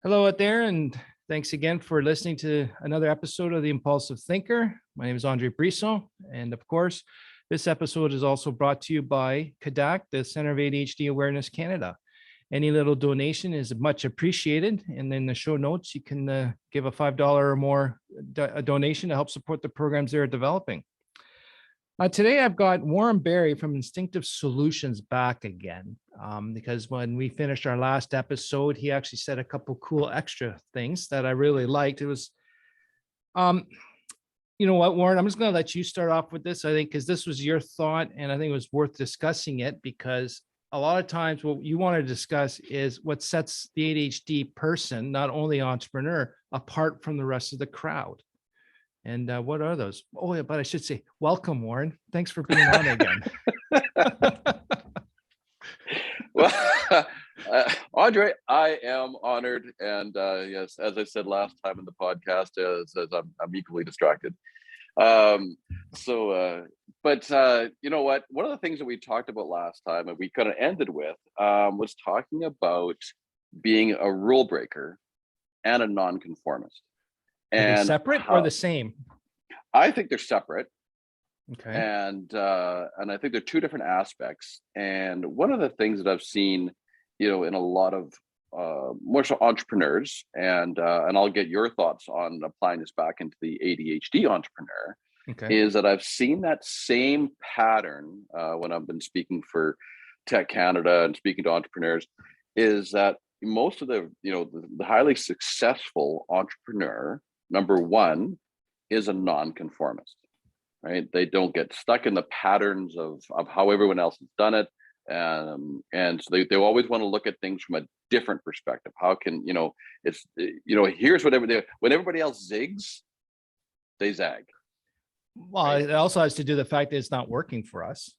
Hello out there, and thanks again for listening to another episode of The Impulsive Thinker. My name is Andre Brisson, and of course, this episode is also brought to you by CADAC, the Center of ADHD Awareness Canada. Any little donation is much appreciated, and in the show notes, you can give a $5 or more donation to help support the programs they're developing. Today, I've got Warren Barry from Instinctive Solutions back again, because when we finished our last episode, he actually said a couple cool extra things that I really liked. It was, you know what, Warren, I'm just going to let you start off with this, I think, because this was your thought, and I think it was worth discussing it, because a lot of times what you want to discuss is what sets the ADHD person, not only entrepreneur, apart from the rest of the crowd. And what are those? Oh, yeah, but I should say, welcome, Warren. Thanks for being on again. Well, Andre, I am honored. And yes, as I said last time in the podcast, as I'm equally distracted. But you know what? One of the things that we talked about last time and we kind of ended with was talking about being a rule breaker and a nonconformist. Are they separate or the same? I think they're separate. Okay. And I think they're two different aspects. And one of the things that I've seen, you know, in a lot of more so entrepreneurs, and I'll get your thoughts on applying this back into the ADHD entrepreneur, okay, is that I've seen that same pattern when I've been speaking for Tech Canada and speaking to entrepreneurs, is that most of the highly successful entrepreneur, number one, is a nonconformist, right? They don't get stuck in the patterns of how everyone else has done it. And so they always want to look at things from a different perspective. How can, here's what when everybody else zigs, they zag. Well, right? It also has to do with the fact that it's not working for us.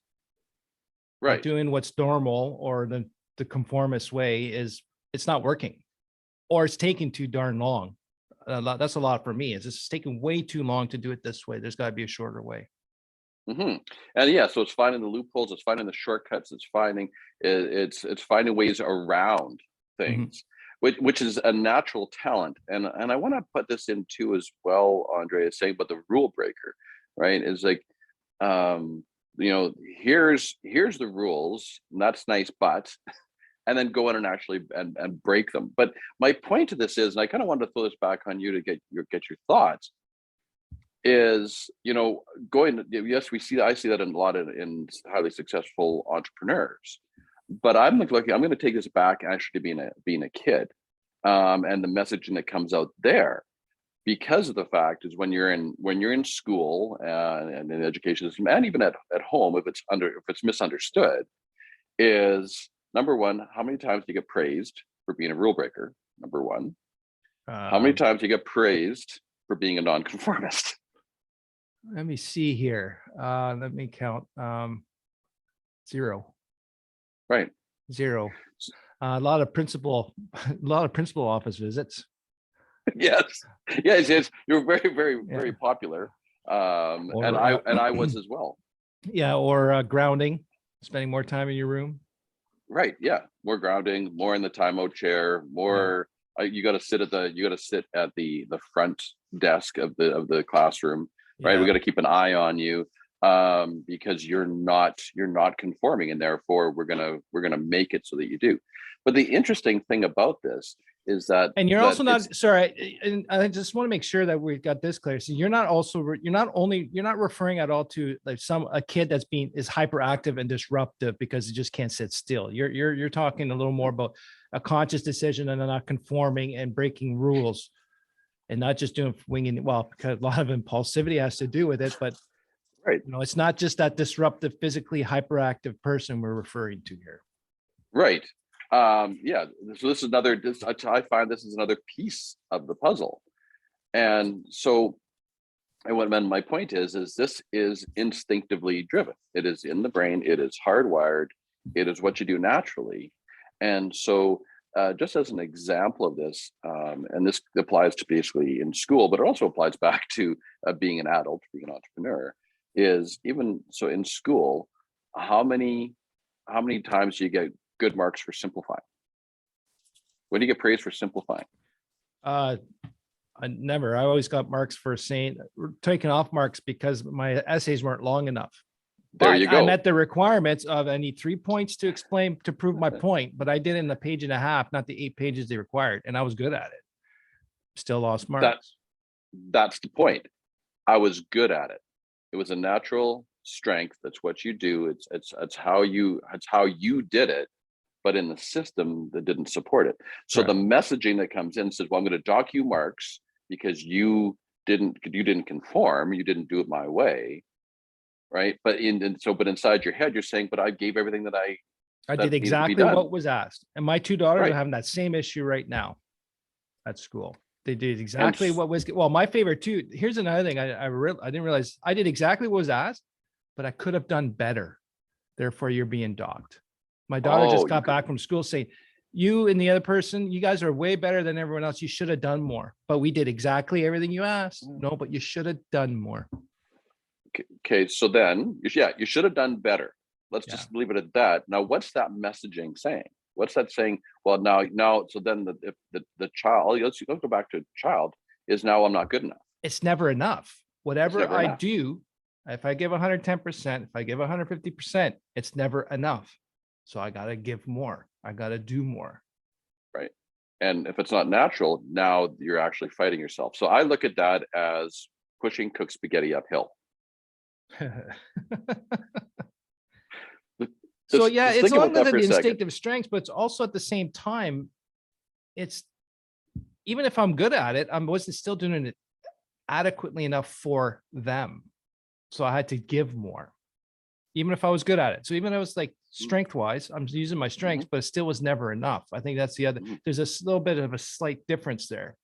Right. Like doing what's normal or the conformist way it's not working, or it's taking too darn long. That's a lot for me. It's taking way too long to do it this way. There's got to be a shorter way. Mm-hmm. And yeah, so it's finding the loopholes, it's finding the shortcuts, it's finding ways around things, which is a natural talent. And I want to put this in too as well, Andre, is saying about the rule breaker, right? Is like, here's the rules, and that's nice, but and then go in and actually and break them. But my point to this is, and I kind of wanted to throw this back on you to get your thoughts, is, yes, I see that in a lot in highly successful entrepreneurs. But I'm like, I'm going to take this back actually to being a kid, and the messaging that comes out there, because of the fact is when you're in school and in the education system, and even at home, if it's misunderstood, is number one, how many times do you get praised for being a rule breaker? Number one. How many times do you get praised for being a nonconformist? Let me see here. Let me count. 0. Right. 0. A lot of principal office visits. Yes. You're very, very, very popular. And I was as well. Yeah. Or grounding, spending more time in your room. Right. Yeah. More grounding, more in the timeout chair, more. Yeah. You got to sit at the front desk of the classroom. Right. Yeah. We got to keep an eye on you, because you're not conforming, and therefore we're gonna make it so that you do. But the interesting thing about this is that, and you're also not, sorry, and I just want to make sure that we've got this clear. So you're not referring at all to like a kid is hyperactive and disruptive because it just can't sit still. You're talking a little more about a conscious decision and not conforming and breaking rules, and not just doing winging. Well, because a lot of impulsivity has to do with it, but right, it's not just that disruptive, physically hyperactive person we're referring to here. Right. Yeah. So this is I find this is another piece of the puzzle. And so, and my point is this is instinctively driven. It is in the brain. It is hardwired. It is what you do naturally. And so, just as an example of this, and this applies to basically in school, but it also applies back to being an adult, being an entrepreneur, is even so in school, how many times do you get good marks for simplifying? When do you get praised for simplifying? Uh, I always got marks for saying, taking off marks because my essays weren't long enough. There But you I go. met the requirements of I need 3 points to explain to prove my point, but I did it in a page and a half, not the 8 pages they required, and I was good at it. Still lost marks. That's the point. I was good at it. It was a natural strength. That's what you do. It's how you did it, but in the system that didn't support it. So Correct. the messaging that comes in says, well, I'm going to dock you marks because you didn't conform, you didn't do it my way. Right. But inside your head, you're saying, but I gave everything that I that did needed to be exactly done. what was asked. And my 2 daughters Right. are having that same issue right now at school. They did And exactly what was, well, my favorite too. Here's another thing I didn't realize I did exactly what was asked, but I could have done better. Therefore, you're being docked. My daughter just got back from school saying, you and the other person, you guys are way better than everyone else. You should have done more, but we did exactly everything you asked. No, but you should have done more. Okay, so then, you should have done better. Let's just leave it at that. Now, what's that messaging saying? What's that saying? Well, now, so then the child, let's go back to child, is now I'm not good enough. It's never enough. Whatever never I enough. do, if I give 110%, if I give 150%, it's never enough. So I got to give more. I got to do more. Right. And if it's not natural, now you're actually fighting yourself. So I look at that as pushing cooked spaghetti uphill. So yeah, it's think about along that with for the a second. instinctive strengths, but it's also at the same time, it's even if I'm good at it, I wasn't still doing it adequately enough for them. So I had to give more, even if I was good at it. So even if I was like strength wise, I'm using my strengths, but it still was never enough. I think that's the other, there's a little bit of a slight difference there.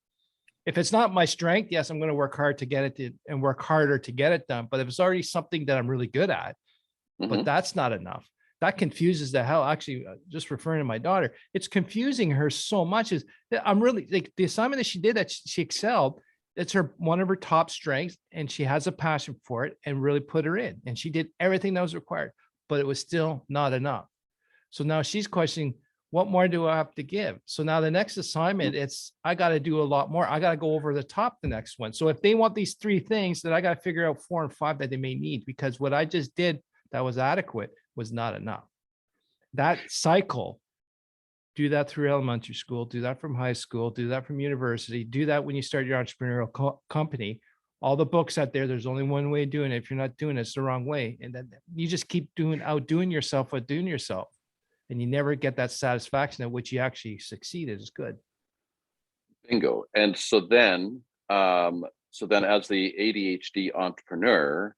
If it's not my strength, yes, I'm going to work hard to get it and work harder to get it done. But if it's already something that I'm really good at, but that's not enough, that confuses the hell. Actually, just referring to my daughter, it's confusing her so much. Is I'm really like the assignment that she did that she excelled. It's one of her top strengths, and she has a passion for it and really put her in. And she did everything that was required, but it was still not enough. So now she's questioning, what more do I have to give? So now the next assignment, I got to do a lot more. I got to go over the top the next one. So if they want these 3 things, then I got to figure out 4 and 5 that they may need, because what I just did that was adequate was not enough. That cycle, do that through elementary school, do that from high school, do that from university, do that when you start your entrepreneurial company. All the books out there, there's only one way of doing it. If you're not doing it, it's the wrong way. And then you just keep outdoing yourself, and you never get that satisfaction at which you actually succeeded. Is good. Bingo. And so then as the ADHD entrepreneur,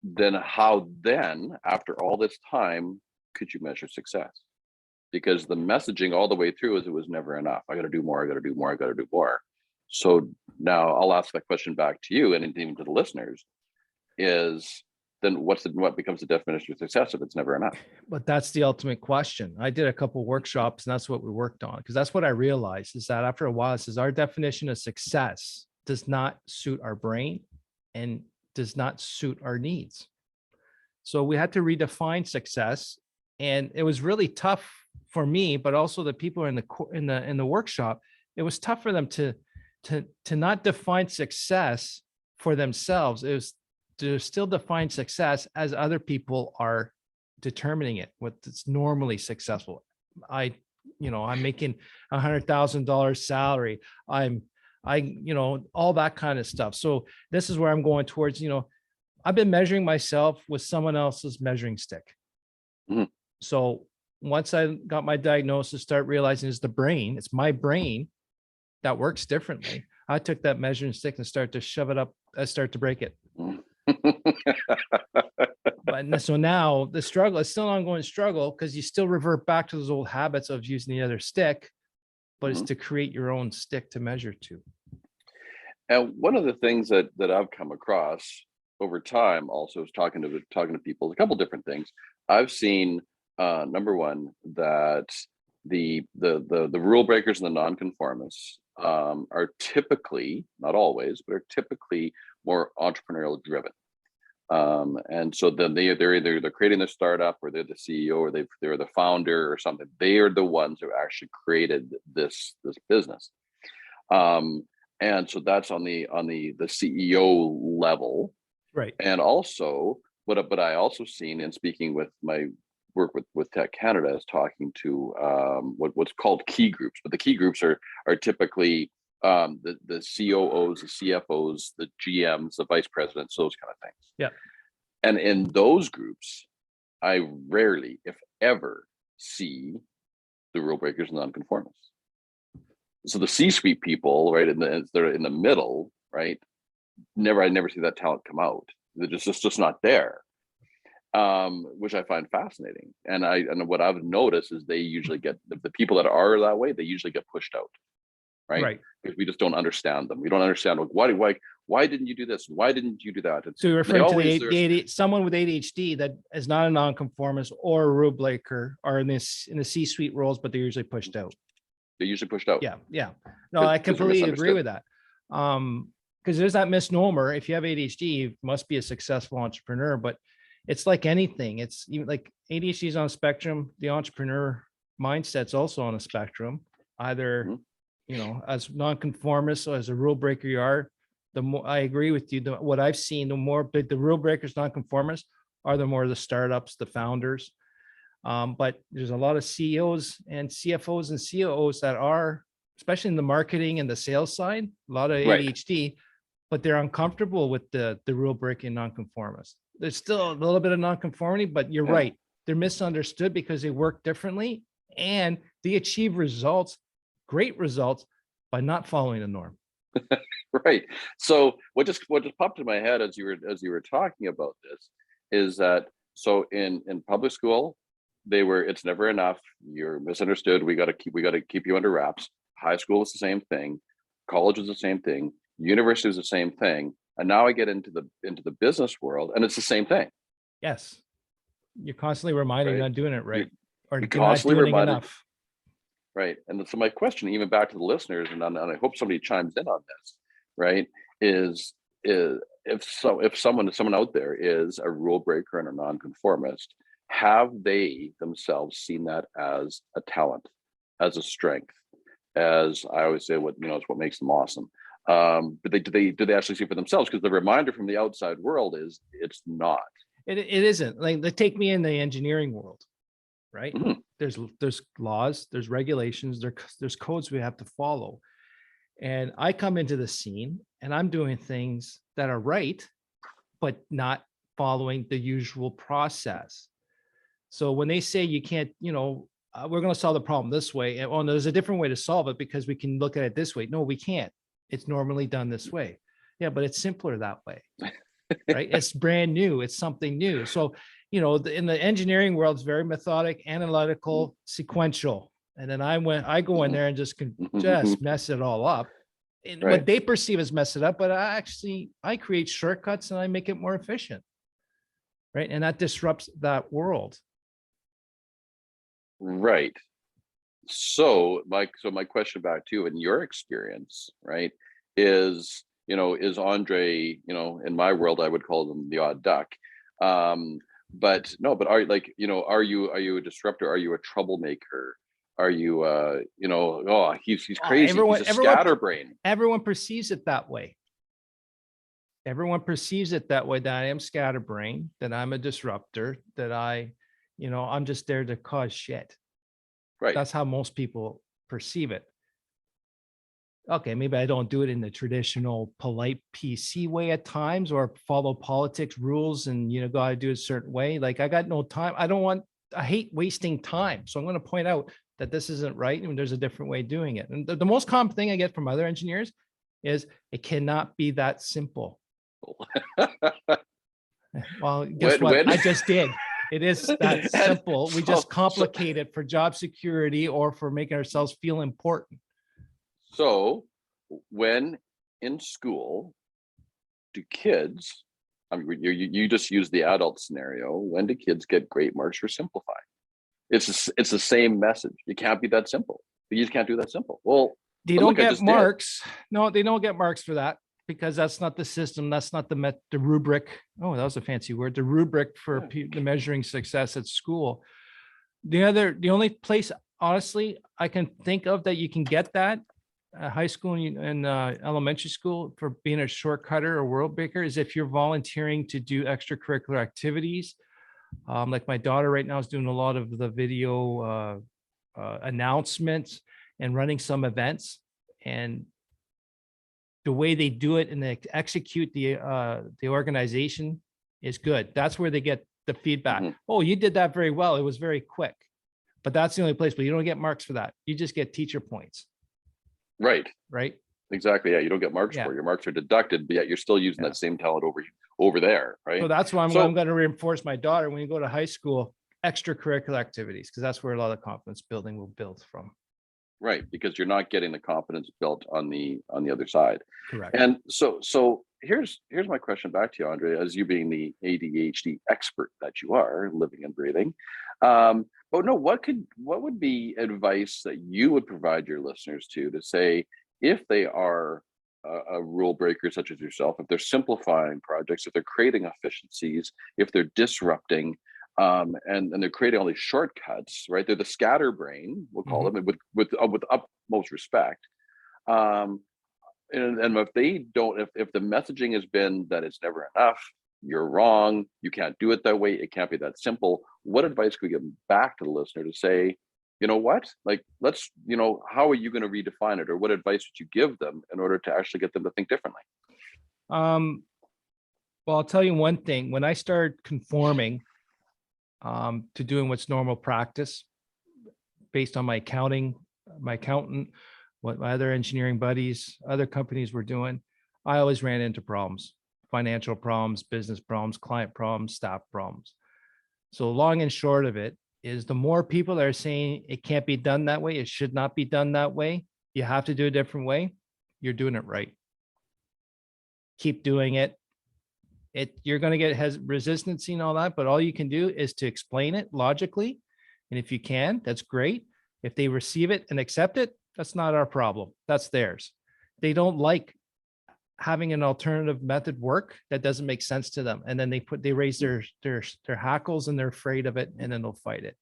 then how then, after all this time, could you measure success? Because the messaging all the way through is it was never enough. I got to do more. I got to do more. I got to do more. So now I'll ask that question back to you and even to the listeners: is then what becomes the definition of success if it's never enough? But that's the ultimate question. I did a couple of workshops, and that's what we worked on, because that's what I realized is that after a while, it says our definition of success does not suit our brain and does not suit our needs. So we had to redefine success, and it was really tough for me, but also the people in the workshop. It was tough for them to not define success for themselves. It was to still define success as other people are determining it, what's normally successful. I'm making $100,000 salary. All that kind of stuff. So this is where I'm going towards, I've been measuring myself with someone else's measuring stick. So once I got my diagnosis, start realizing it's my brain that works differently. I took that measuring stick and start to shove it up. I start to break it. But so now the struggle is still an ongoing struggle, because you still revert back to those old habits of using the other stick, but it's to create your own stick to measure to. And one of the things that I've come across over time also is talking to people, a couple different things. I've seen number one, that the rule breakers and the nonconformists are typically, not always, but are typically more entrepreneurial driven. And so then they're creating their startup, or they're the CEO, or they're the founder or something. They are the ones who actually created this business. And so that's on the CEO level. Right. And also, but I also seen in speaking with my work with Tech Canada is talking to what's called key groups, but the key groups are typically the COOs, the CFOs, the GMs, the vice presidents, those kind of things. Yeah. And in those groups, I rarely, if ever, see the rule breakers and nonconformists. So the C-suite people, right, they're in the middle, right? I never see that talent come out. They're just not there, which I find fascinating. And what I've noticed is they usually get the people that are that way. They usually get pushed out, right? Because we just don't understand them. We don't understand why didn't you do this? Why didn't you do that? So you're referring to someone with ADHD that is not a nonconformist or a rule breaker are in the C-suite roles, but they're usually pushed out. They're usually pushed out. Yeah. No, I completely agree with that. Because there's that misnomer. If you have ADHD, you must be a successful entrepreneur, but it's like anything. It's even like ADHD is on a spectrum. The entrepreneur mindset's also on a spectrum. Either, as nonconformist or as a rule breaker you are, the more I agree with you. What I've seen, the more big the rule breakers, nonconformists are, the more the startups, the founders. But there's a lot of CEOs and CFOs and COOs that are, especially in the marketing and the sales side, a lot of ADHD, but they're uncomfortable with the rule breaking nonconformists. There's still a little bit of nonconformity, but you're right. They're misunderstood because they work differently and they achieve results, great results, by not following the norm. Right. So what just popped in my head as you were talking about this is that, so in public school, it's never enough. You're misunderstood. We got to keep you under wraps. High school is the same thing. College is the same thing. University is the same thing. And now I get into the business world, and it's the same thing. Yes, you're constantly reminded you're not doing it right, or you're constantly not doing enough. Right. And so my question, even back to the listeners, and I hope somebody chimes in on this, right, is if someone out there is a rule breaker and a nonconformist, have they themselves seen that as a talent, as a strength, as I always say, it's what makes them awesome. But do they actually see it for themselves? Because the reminder from the outside world is it's not. It isn't. Like, they take me in the engineering world, right? Mm-hmm. There's laws, there's regulations, there's codes we have to follow. And I come into the scene and I'm doing things that are right, but not following the usual process. So when they say you can't, we're going to solve the problem this way. And, no, there's a different way to solve it because we can look at it this way. No, we can't. It's normally done this way. Yeah, but it's simpler that way, right? It's brand new. It's something new. So, in the engineering world, it's very methodic, analytical, sequential. And then I go in there and just mess it all up. And what they perceive as mess it up, but I create shortcuts and I make it more efficient, right? And that disrupts that world. Right. So my question back to you, in your experience, right, is Andre, in my world, I would call them the odd duck. But are you a disruptor? Are you a troublemaker? Are you, he's crazy. He's a scatterbrain. Everyone perceives it that way. Everyone perceives it that way, that I am scatterbrain, that I'm a disruptor, that I'm just there to cause shit. Right. That's how most people perceive it. Okay, maybe I don't do it in the traditional polite PC way at times, or follow politics rules and got to do it a certain way. Like, I got no time. I hate wasting time. So I'm going to point out that this isn't right and there's a different way of doing it. And the most common thing I get from other engineers is it cannot be that simple. Well, guess what? I just did. It is that simple. We just complicate it for job security or for making ourselves feel important. So when in school, do kids, you just use the adult scenario, when do kids get great marks for simplifying? It's the same message. You can't be that simple. You just can't do that simple. Well, they don't get marks. No, they don't get marks for that, because that's not the system. That's not the rubric. Oh, that was a fancy word. The rubric for the measuring success at school. The only place, honestly, I can think of that you can get that high school and elementary school for being a shortcutter or world breaker is if you're volunteering to do extracurricular activities. Like my daughter right now is doing a lot of the video announcements and running some events, and the way they do it and they execute the organization is good. That's where they get the feedback. Mhm. Oh, you did that very well. It was very quick. But that's the only place, but you don't get marks for that. You just get teacher points, Right. right? Exactly. Yeah. You don't get marks Yeah. for it. Your marks are deducted, but yet you're still using Yeah. that same talent over there. So Right. that's why I'm So going to reinforce my daughter when you go to high school, extracurricular activities, because that's where a lot of confidence building will build from. right, because you're not getting the confidence built on the other side. Correct. And so here's my question back to you, Andre, as you being the ADHD expert that you are, living and breathing. But no, what would be advice that you would provide your listeners to say if they are a rule breaker such as yourself, if they're simplifying projects, if they're creating efficiencies, if they're disrupting, and they're creating all these shortcuts, right? They're the scatterbrain, we'll call them, with utmost respect. And if they don't, if the messaging has been that it's never enough, you're wrong, you can't do it that way, it can't be that simple. What advice could we give back to the listener to say, you know what, like, let's, how are you going to redefine it, or what advice would you give them in order to actually get them to think differently? Well, I'll tell you one thing. When I started conforming to doing what's normal practice based on my accountant, what my other engineering buddies, other companies were doing, I always ran into problems, financial problems, business problems, client problems, staff problems. So long and short of it is, the more people that are saying it can't be done that way, it should not be done that way, you have to do a different way, you're doing it right. Keep doing it. You're going to get resistance and all that, but all you can do is to explain it logically. And if you can, that's great. If they receive it and accept it, that's not our problem. That's theirs. They don't like having an alternative method work that doesn't make sense to them. And then they raise their hackles and they're afraid of it, and then they'll fight it.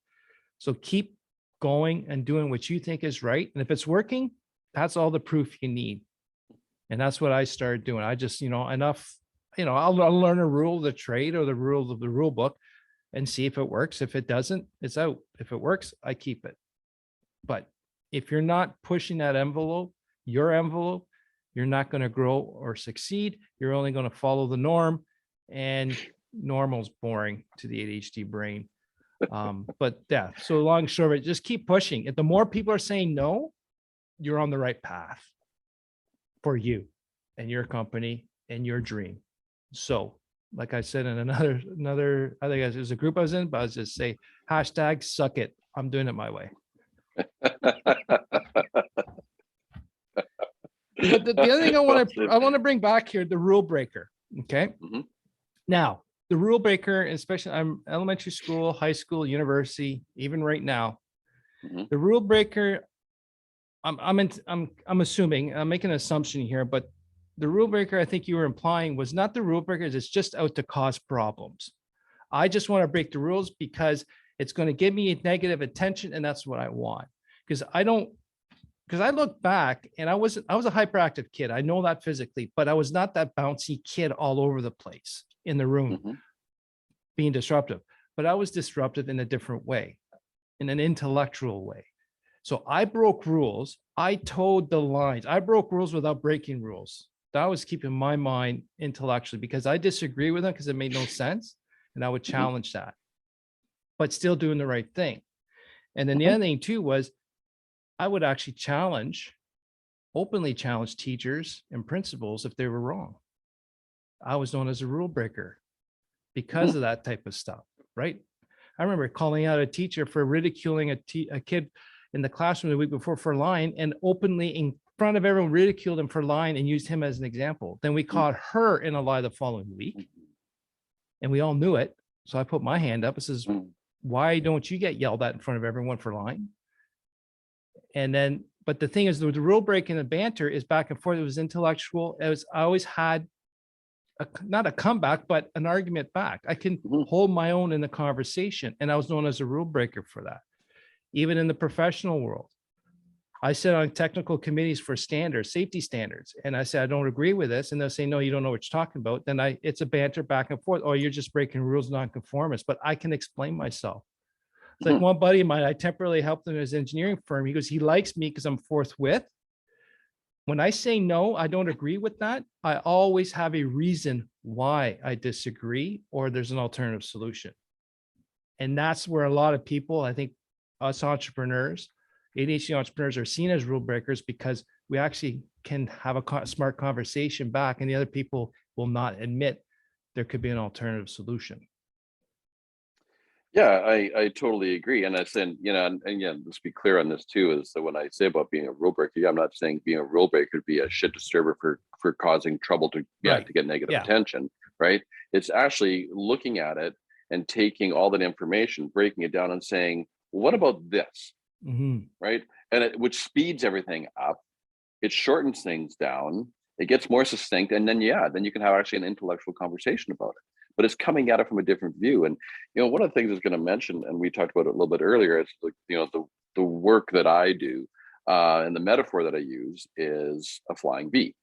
So keep going and doing what you think is right. And if it's working, that's all the proof you need. And that's what I started doing. I just, I'll learn a rule of the trade or the rules of the rule book and see if it works. If it doesn't, it's out. If it works, I keep it. But if you're not pushing that envelope, you're not going to grow or succeed. You're only going to follow the norm, and normal's boring to the ADHD brain. But yeah, so long short of it, just keep pushing. If the more people are saying no, you're on the right path for you and your company and your dream. So, like I said in another, I think it was a group I was in, but I was just say #suck it. I'm doing it my way. But the other thing I want to bring back here, the rule breaker. Okay. Now, the rule breaker, especially I'm elementary school, high school, university, even right now, the rule breaker, I'm assuming, I'm making an assumption here, but the rule breaker I think you were implying was not the rule breakers, it's just out to cause problems. I just want to break the rules because it's going to give me negative attention, and that's what I want. Because I look back and I was a hyperactive kid. I know that physically, but I was not that bouncy kid all over the place in the room being disruptive. But I was disruptive in a different way, in an intellectual way. So I broke rules. I towed the lines. I broke rules without breaking rules. That was keeping my mind intellectually, because I disagree with them because it made no sense. And I would challenge that, but still doing the right thing. And then the other thing too was I would actually openly challenge teachers and principals if they were wrong. I was known as a rule breaker because of that type of stuff, right? I remember calling out a teacher for ridiculing a kid in the classroom the week before for lying, and openly in front of everyone ridiculed him for lying and used him as an example. Then we caught her in a lie the following week, and we all knew it. So I put my hand up and says, why don't you get yelled at in front of everyone for lying? And then, but the thing is, the rule breaking and banter is back and forth. It was intellectual. I always had not a comeback, but an argument back. I can hold my own in the conversation. And I was known as a rule breaker for that. Even in the professional world, I sit on technical committees for standards, safety standards. And I say, I don't agree with this. And they'll say, no, you don't know what you're talking about. Then it's a banter back and forth. Oh, you're just breaking rules, non-conformist, but I can explain myself. It's like one buddy of mine, I temporarily helped him in his engineering firm. He goes, he likes me because I'm forthwith. When I say no, I don't agree with that, I always have a reason why I disagree, or there's an alternative solution. And that's where a lot of people, I think us entrepreneurs, ADHD entrepreneurs, are seen as rule breakers, because we actually can have a smart conversation back, and the other people will not admit there could be an alternative solution. Yeah, I totally agree. And I said, and again, let's be clear on this too, is that when I say about being a rule breaker, I'm not saying being a rule breaker would be a shit disturber for causing trouble to get negative attention, right? It's actually looking at it and taking all that information, breaking it down and saying, well, what about this? Right? And which speeds everything up. It shortens things down. It gets more succinct. And then, then you can have actually an intellectual conversation about it. But it's coming at it from a different view. And, one of the things I was going to mention, and we talked about it a little bit earlier, is like, the work that I do and the metaphor that I use is a flying V,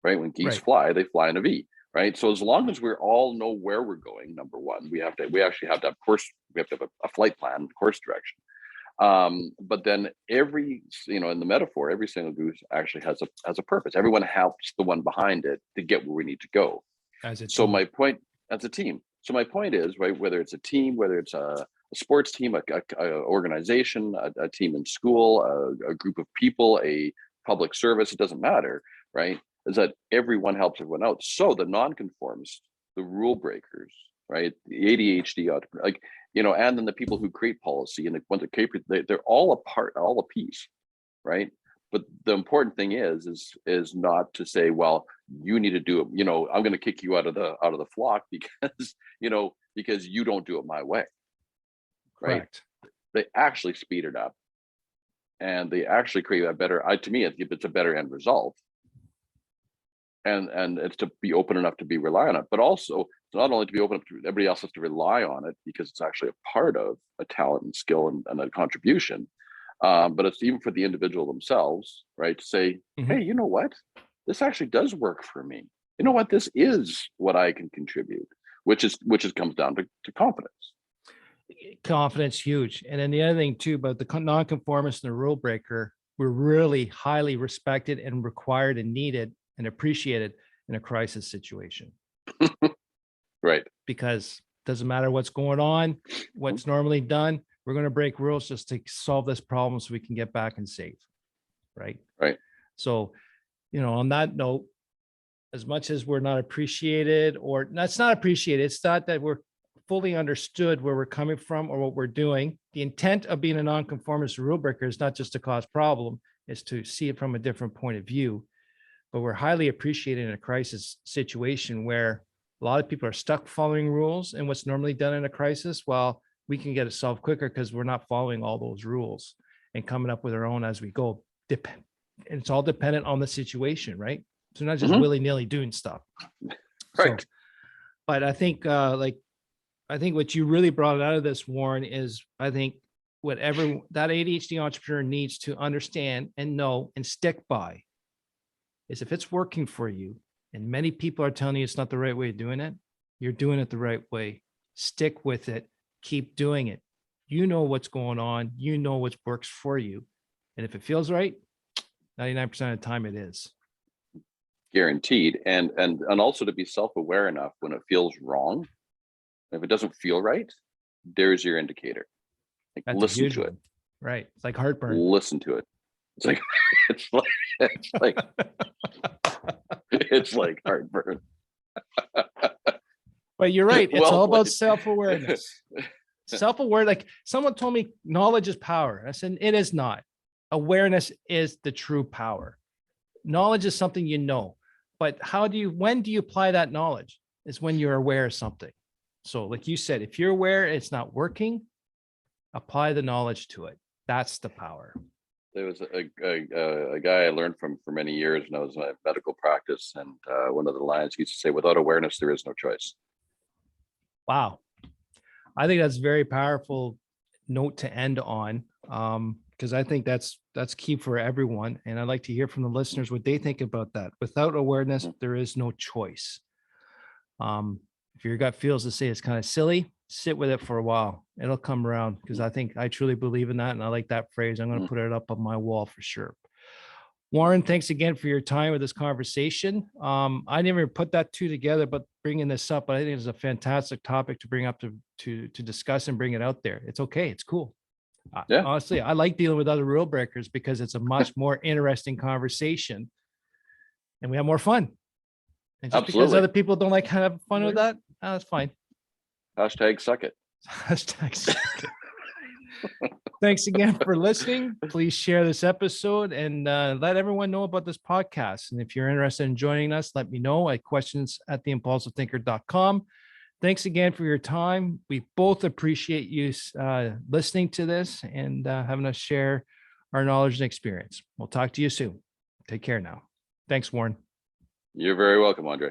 right? When geese fly, they fly in a V, right? So as long as we all know where we're going, number one, we actually have to have we have to have a flight plan, course direction. But then in the metaphor, every single goose actually has a purpose. Everyone helps the one behind it to get where we need to go. My point, as a team. So my point is, right, whether it's a team, whether it's a sports team, a organization, a team in school, a group of people, a public service, it doesn't matter, right? Is that everyone helps everyone out. So the nonconformists, the rule breakers, right, the ADHD, and then the people who create policy and they're all a piece, right? But the important thing is not to say, well, you need to do it. I'm going to kick you out of the flock because you don't do it my way. Right? Correct. They actually speed it up, and they actually create a better. To me, it's a better end result. And it's to be open enough to be reliant on it, but also not only to be open up to everybody else has to rely on it because it's actually a part of a talent and skill and a contribution. But it's even for the individual themselves, right? To say, hey, you know what? This actually does work for me. You know what? This is what I can contribute, which comes down to confidence. Confidence, huge. And then the other thing too, about the nonconformist and the rule breaker, we're really highly respected and required and needed and appreciated in a crisis situation. Right. Because it doesn't matter what's going on, what's normally done, we're going to break rules just to solve this problem so we can get back and safe. Right. So, on that note, as much as we're not appreciated, or that's not appreciated, it's not that we're fully understood where we're coming from or what we're doing. The intent of being a nonconformist rule breaker is not just to cause problem, it's to see it from a different point of view. But we're highly appreciated in a crisis situation where a lot of people are stuck following rules and what's normally done in a crisis. Well, we can get it solved quicker because we're not following all those rules and coming up with our own as we go. And it's all dependent on the situation, right? So not just willy-nilly doing stuff. Right. So, but I think what you really brought out of this, Warren, is I think whatever that ADHD entrepreneur needs to understand and know and stick by is if it's working for you and many people are telling you it's not the right way of doing it, you're doing it the right way. Stick with it. Keep doing it. You know what's going on. You know what works for you. And if it feels right, 99% of the time it is. Guaranteed. And also to be self-aware enough when it feels wrong. If it doesn't feel right, there's your indicator. Listen to it. Right. It's like heartburn. Listen to it. It's like heartburn. But you're right. It's all about self-awareness. Self-aware. Like someone told me knowledge is power. I said, it is not. Awareness is the true power. Knowledge is something you know, but when do you apply that knowledge? Is when you're aware of something. So like you said, if you're aware it's not working, apply the knowledge to it. That's the power. There was a guy I learned from for many years when I was in my medical practice. And one of the lines he used to say, without awareness, there is no choice. Wow. I think that's a very powerful note to end on. because I think that's key for everyone. And I'd like to hear from the listeners what they think about that. Without awareness, there is no choice. If your gut feels to say it's kind of silly, sit with it for a while. It'll come around, because I truly believe in that. And I like that phrase. I'm going to put it up on my wall for sure. Warren, thanks again for your time with this conversation. I never put that two together, but bringing this up, but I think it's a fantastic topic to bring up to discuss and bring it out there. It's okay. It's cool. Yeah. Honestly, I like dealing with other rule breakers because it's a much more interesting conversation and we have more fun. And just because Absolutely. other people don't like having fun with that, that's fine. Hashtag suck it. Hashtag suck it. Thanks again for listening. Please share this episode and let everyone know about this podcast. And if you're interested in joining us, let me know at questions@theimpulsivethinker.com. Thanks again for your time. We both appreciate you listening to this and having us share our knowledge and experience. We'll talk to you soon. Take care now. Thanks, Warren. You're very welcome, Andre.